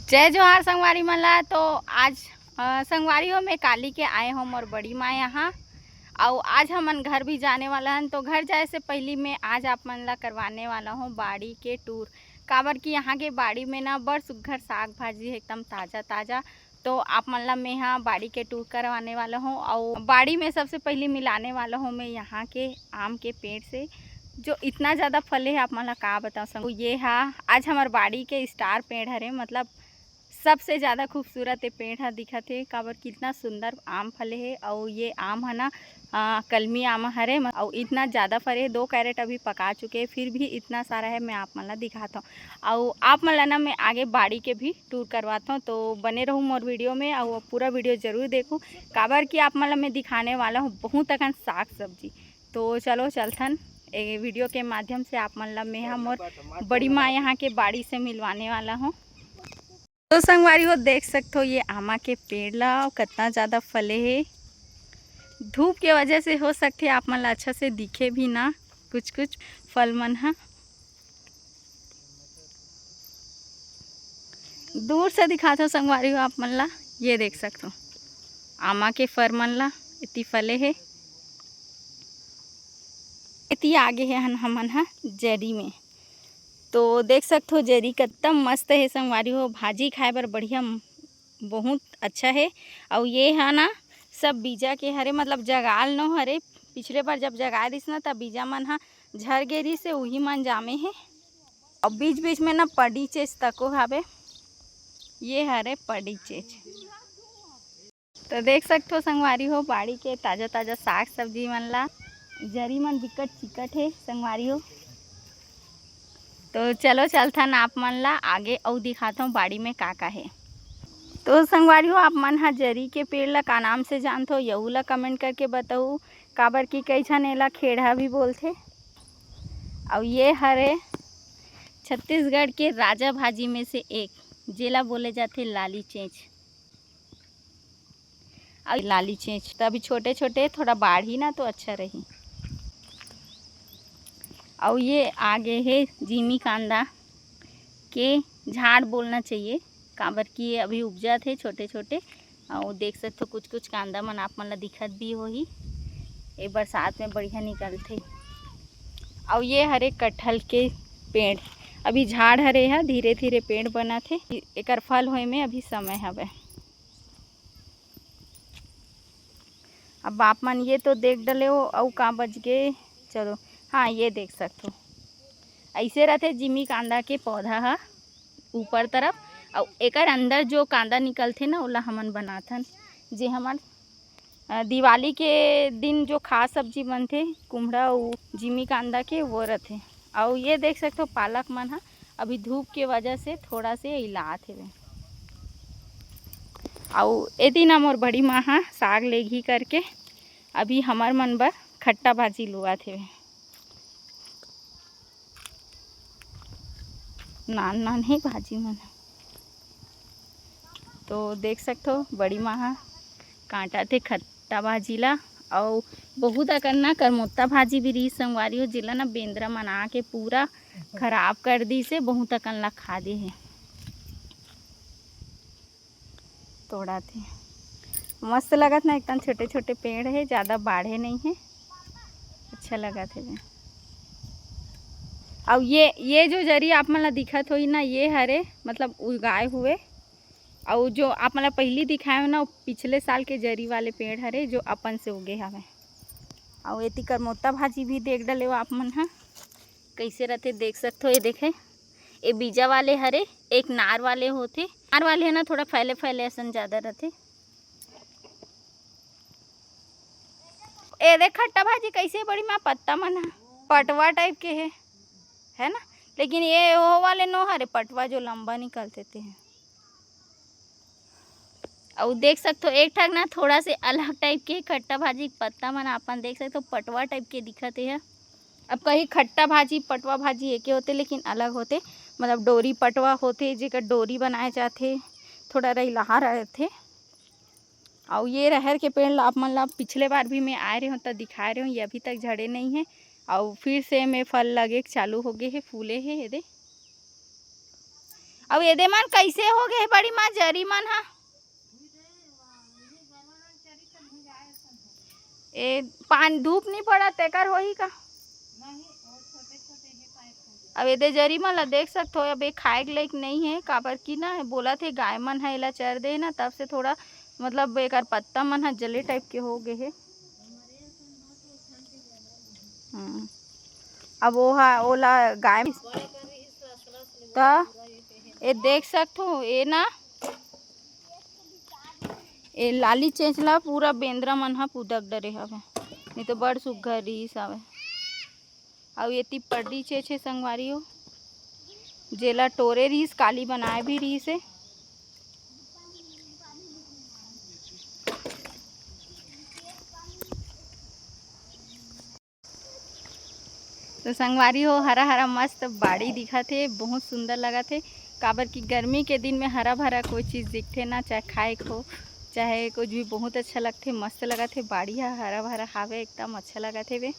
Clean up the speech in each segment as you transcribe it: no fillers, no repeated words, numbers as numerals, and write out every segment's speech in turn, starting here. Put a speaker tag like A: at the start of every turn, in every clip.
A: जय जोहार संगवारी मन ला। तो आज संगवारी हो मैं काली के आए हम और बड़ी माँ यहाँ और आज हमन घर भी जाने वाला हन। तो घर जाए से पहले मैं आज आप मन ला करवाने वाला हूँ बाड़ी के टूर। काबर कि यहाँ के बाड़ी में ना बड़ सुघर साग भाजी है एकदम ताज़ा ताज़ा। तो आप मन ला मैं यहाँ बाड़ी के टूर करवाने वाला हूँ और बाड़ी में सबसे पहले मिलाने वाला हूँ मैं यहाँ के आम के पेड़ से जो इतना ज़्यादा फले है। आप मन ला का बताओ संग, ये हाँ आज हमार बाड़ी के स्टार पेड़ हरे, मतलब सबसे ज़्यादा खूबसूरत ये पेड़ है दिखत है। काबर कितना सुंदर आम फले है और ये आम है ना कलमी आम हरे और इतना ज़्यादा फले है। 2 कैरेट अभी पका चुके हैं, फिर भी इतना सारा है। मैं आप मन ला दिखाता हूँ और आप मन ला ना मैं आगे बाड़ी के भी टूर करवाता हूँ। तो बने रहूँ मोर वीडियो में और पूरा वीडियो ज़रूर देखूँ। काबर कि आप मन ला मैं दिखाने वाला हूँ बहुत अकन साग सब्जी। तो चलो चलथन ए वीडियो के माध्यम से आप मन ला मैं हम मोर बड़ी माँ यहाँ के बाड़ी से मिलवाने वाला हूँ। तो संगवारी हो देख सकते हो ये आमा के पेड़ ला कितना ज़्यादा फले है। धूप के वजह से हो सकते आप मन ला अच्छा से दिखे भी ना कुछ कुछ फल मन है। दूर से दिखाते हो संगवारी हो आप मन ला, ये देख सकते हो आमा के फर मन ला इतनी फले है। इतनी आगे है हमन हा जरी में। तो देख सकते हो जरी कितना मस्त है संगवारी हो, भाजी खाए बर बढ़िया बहुत अच्छा है। और ये है ना सब बीजा के हरे, मतलब जगाल न हरे। पिछले बार जब जगा दिस ना तब बीजा मन हा झर गेरी से वही मन जामे है। और बीच बीच में ना पड़ी चेज तको हवे, ये हरे पड़ी चेज। तो देख सकते हो संगवारी हो बाड़ी के ताज़ा ताज़ा साग सब्जी मन ला। जरी मन बिकट चिकट है संगवारी हो। तो चलो चलथन आप मन ला आगे और दिखाता हूँ बाड़ी में का है। तो संगवारी हो आप मन हा जरी के पेड़ ला का नाम से जानते हो यहू ला कमेंट करके बताओ। काबर की कई झन एला खेड़ा भी बोलथे। और ये हरे छत्तीसगढ़ के राजा भाजी में से एक जेला बोले जाते लाली चेंच। और लाली चेंच तो अभी छोटे छोटे थोड़ा बाढ़ी ना तो अच्छा रही। और ये आगे है जिमी कांदा के झाड़ बोलना चाहिए, काबर की ये अभी उपजा थे छोटे छोटे। और देख सकते हो कुछ कुछ कांदा मन आप मन ला दिखत भी होही, ये बरसात में बढ़िया निकलते। और ये हरे कटहल के पेड़ अभी झाड़ हरे है, धीरे धीरे पेड़ बना थे। एकर फल होए में अभी समय हवे। अब आप मन ये तो देख डले हो और का बच गए। चलो हाँ ये देख सकते हो ऐसे रहते जिमी कांदा के पौधा है ऊपर तरफ। और एकर अंदर जो कांदा निकलते ना ओला हमन बनाथन, जे हमन दिवाली के दिन जो खास सब्जी बनते कुमड़ा और जिमी कांदा के वो रहते। और ये देख सकते हो पालक मन है अभी धूप के वजह से थोड़ा से इलात है। और ए दिन मोर बड़ी माँ हा साग लेगी करके अभी हमार मन बर खट्टा भाजी लुआ थे। नान नान ही भाजी मन। तो देख सकते हो बड़ी माँ हा कांटा थे खट्टा भाजी ला। और बहुत अकन्ना करमोत्ता भाजी भी रही संगवारी हो, जिला ना बेंद्रा मना के पूरा खराब कर दी से बहुत अकन ला खा दे है। तोड़ा थे मस्त लगत ना, एकदम छोटे छोटे पेड़ है, ज़्यादा बाढ़े नहीं है, अच्छा लगा थे। और ये जो जरी आप मन ला दिखत होई ना ये हरे मतलब उगाए हुए। और जो आप मतलब पहली दिखाए हो ना पिछले साल के जरी वाले पेड़ हरे जो अपन से उगे हवे। और एती करमोत्ता भाजी भी देख डले हो आप मन हा कैसे रहते देख सकते हो। ये देखे ये बीजा वाले हरे, एक नार वाले होते। नार वाले है ना थोड़ा फैले फैले असन ज़्यादा रहते। ए देख खट्टा भाजी कैसे बड़ी माँ पत्ता मन हा पटवा टाइप के है ना। लेकिन ये वो वाले नो हरे पटवा जो लंबा निकलते थे। और देख सकते हो एक ठग ना थोड़ा से अलग टाइप के खट्टा भाजी पत्ता मन अपन देख सकते हो पटवा टाइप के दिखते है। अब कहीं खट्टा भाजी पटवा भाजी एक होते लेकिन अलग होते, मतलब डोरी पटवा होते जेकर डोरी बनाए जाते थोड़ा रहीलहा रहते। और ये रहर के पेड़ आप मन ला पिछले बार भी मैं आए रही हूँ तो दिखा रही हूँ, ये अभी तक झड़े नहीं है। और फिर से में फल लगे चालू हो गए है, फूले है ये दे। अब ये दे मन कैसे हो गए बड़ी माँ जरी मन हा ए पानी धूप नहीं पड़ा तेकर होही का अब ये जरी मन ला देख सकते हो अब ये खाए के लायक नहीं है काबर की ना बोला थे गाय मन है एला चर दे ना तब से थोड़ा मतलब एक पत्ता मन हा जले टाइप के हो गए है। अब वो हा ओला गाय का ये देख सकते हो ये ना ये लाली चेंचला पूरा बेंद्रा मन हा पुदक डरे हवे नहीं तो बड़ सुग्घर रहीस हवे। अब ये ती पड़ी छे संगवारी हो जेला टोरे रहीस काली बनाए भी रहीस है। तो संगवारी हो हरा हरा मस्त बाड़ी दिखा थे बहुत सुंदर लगा थे काबर की गर्मी के दिन में हरा भरा कोई चीज़ दिखते ना चाहे खाए को चाहे कुछ भी बहुत अच्छा लगते मस्त लगा थे बाड़ी हरा भरा हावे एकदम अच्छा लगा थे वे।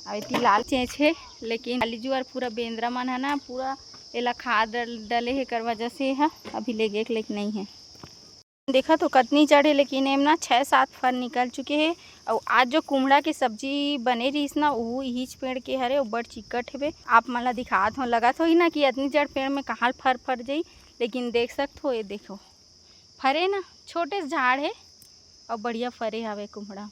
A: अब इतनी लाल चेंच है लेकिन लाली जुआर पूरा बेंद्रा मन है ना पूरा एला खाद डले है कर वजह से है अभी ले गए लेकिन नहीं है देखा तो कतनी चढ़े लेकिन एम ना 6-7 फल निकल चुके हैं। और आज जो कुमड़ा की सब्जी बने रहीस ना वो हिच पेड़ के हरे वो बड़ चिक्कट है आप मन ला दिखात हो लगत हो ही ना कि इतनी जड़ पेड़ में कहाँ फर जाई लेकिन देख सकते हो ये देखो फरे ना छोटे झाड़ है और बढ़िया फरे हवे कुमड़ा।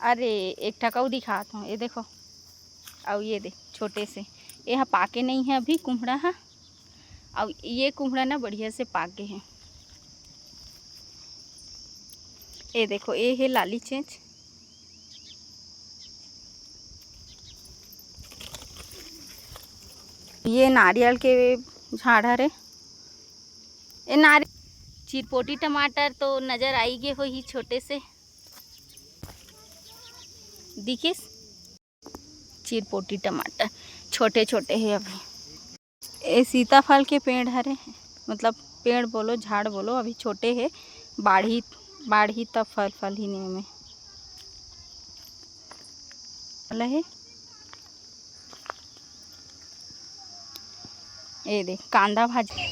A: अरे एक टकाऊ दिखात हूँ ये देखो और ये देख छोटे से ये पाके नहीं है अभी कुमड़ा है और ये कुमड़ा ना बढ़िया से पाके है। ये देखो ये है लाली चेंच ये नारियल के झाड़ हरे ये नारियल चिरपोटी टमाटर तो नज़र आई गए हो ही छोटे से दिखिस चिरपोटी टमाटर छोटे छोटे है अभी। ये सीताफल के पेड़ हरे मतलब पेड़ बोलो झाड़ बोलो अभी छोटे है बाढ़ी तब फल ही नहीं में है। ये देख कांदा भाजी